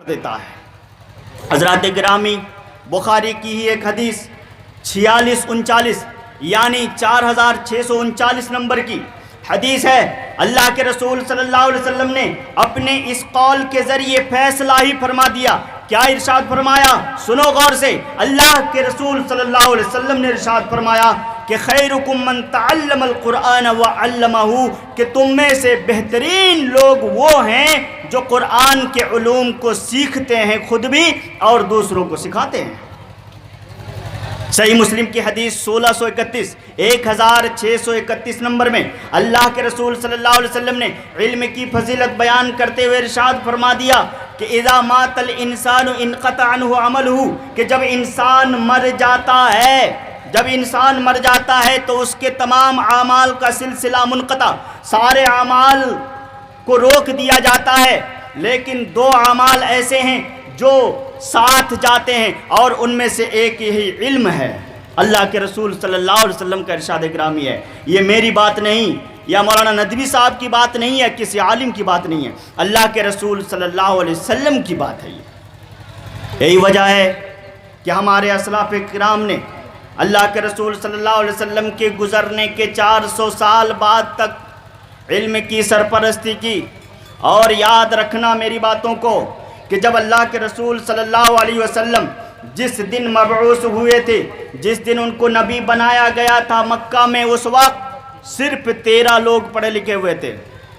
دیتا ہے۔ حضرات گرامی، بخاری کی ہی ایک حدیث 4639 یعنی 4639 نمبر کی حدیث ہے۔ اللہ کے رسول صلی اللہ علیہ وسلم نے اپنے اس قول کے ذریعے فیصلہ ہی فرما دیا۔ کیا ارشاد فرمایا؟ سنو غور سے۔ اللہ کے رسول صلی اللہ علیہ وسلم نے ارشاد فرمایا کہ خیرکم من تعلم القرآن وعلمہ، کہ تم میں سے بہترین لوگ وہ ہیں جو قرآن کے علوم کو سیکھتے ہیں خود بھی اور دوسروں کو سکھاتے ہیں۔ صحیح مسلم کی حدیث 1631 1631 نمبر میں اللہ کے رسول صلی اللہ علیہ وسلم نے علم کی فضیلت بیان کرتے ہوئے ارشاد فرما دیا کہ اذا مات الانسان انقطع عنہ عملہ، کہ جب انسان مر جاتا ہے تو اس کے تمام اعمال کا سلسلہ منقطع، سارے اعمال کو روک دیا جاتا ہے، لیکن دو اعمال ایسے ہیں جو ساتھ جاتے ہیں اور ان میں سے ایک یہی علم ہے۔ اللہ کے رسول صلی اللہ علیہ وسلم کا ارشاد گرامی ہے۔ یہ میری بات نہیں یا مولانا ندوی صاحب کی بات نہیں ہے، کسی عالم کی بات نہیں ہے، اللہ کے رسول صلی اللہ علیہ وسلم کی بات ہے۔ یہی وجہ ہے کہ ہمارے اسلاف کرام نے اللہ کے رسول صلی اللہ علیہ وسلم کے گزرنے کے 400 سال بعد تک علم کی سرپرستی کی۔ اور یاد رکھنا میری باتوں کو کہ جب اللہ کے رسول صلی اللہ علیہ وسلم جس دن مبعوث ہوئے تھے، جس دن ان کو نبی بنایا گیا تھا مکہ میں، اس وقت صرف 13 لوگ پڑھے لکھے ہوئے تھے۔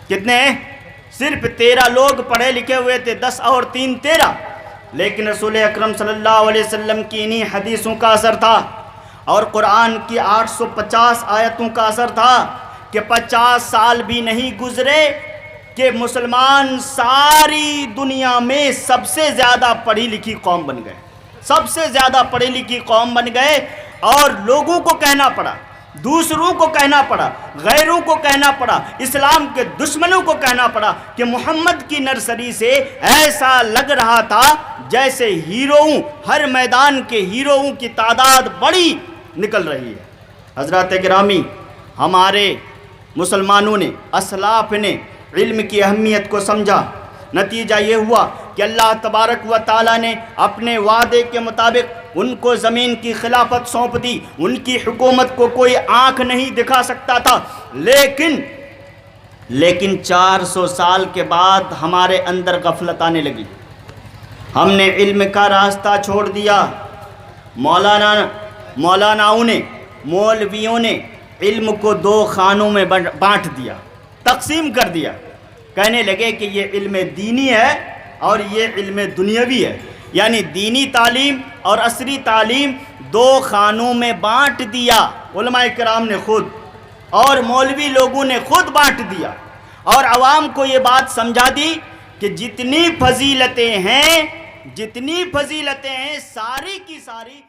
کتنے؟ صرف 13 لوگ پڑھے لکھے ہوئے تھے، 10 اور 3 13۔ لیکن رسول اکرم صلی اللہ علیہ وسلم کی انہی حدیثوں کا اثر تھا اور قرآن کی 850 آیتوں کا اثر تھا کہ 50 سال بھی نہیں گزرے کہ مسلمان ساری دنیا میں سب سے زیادہ پڑھی لکھی قوم بن گئے، سب سے زیادہ پڑھی لکھی قوم بن گئے۔ اور لوگوں کو کہنا پڑا، دوسروں کو کہنا پڑا، غیروں کو کہنا پڑا، اسلام کے دشمنوں کو کہنا پڑا کہ محمد کی نرسری سے ایسا لگ رہا تھا جیسے ہیروؤں، ہر میدان کے ہیروؤں کی تعداد بڑی نکل رہی ہے۔ حضرات گرامی، ہمارے مسلمانوں نے، اسلاف نے علم کی اہمیت کو سمجھا۔ نتیجہ یہ ہوا کہ اللہ تبارک و تعالیٰ نے اپنے وعدے کے مطابق ان کو زمین کی خلافت سونپ دی۔ ان کی حکومت کو کوئی آنکھ نہیں دکھا سکتا تھا، لیکن 400 سال کے بعد ہمارے اندر غفلت آنے لگی۔ ہم نے علم کا راستہ چھوڑ دیا۔ مولاناؤں نے، مولویوں نے علم کو 2 خانوں میں بانٹ دیا، تقسیم کر دیا۔ کہنے لگے کہ یہ علم دینی ہے اور یہ علم دنیاوی ہے، یعنی دینی تعلیم اور عصری تعلیم 2 خانوں میں بانٹ دیا۔ علماء کرام نے خود اور مولوی لوگوں نے خود بانٹ دیا اور عوام کو یہ بات سمجھا دی کہ جتنی فضیلتیں ہیں ساری کی ساری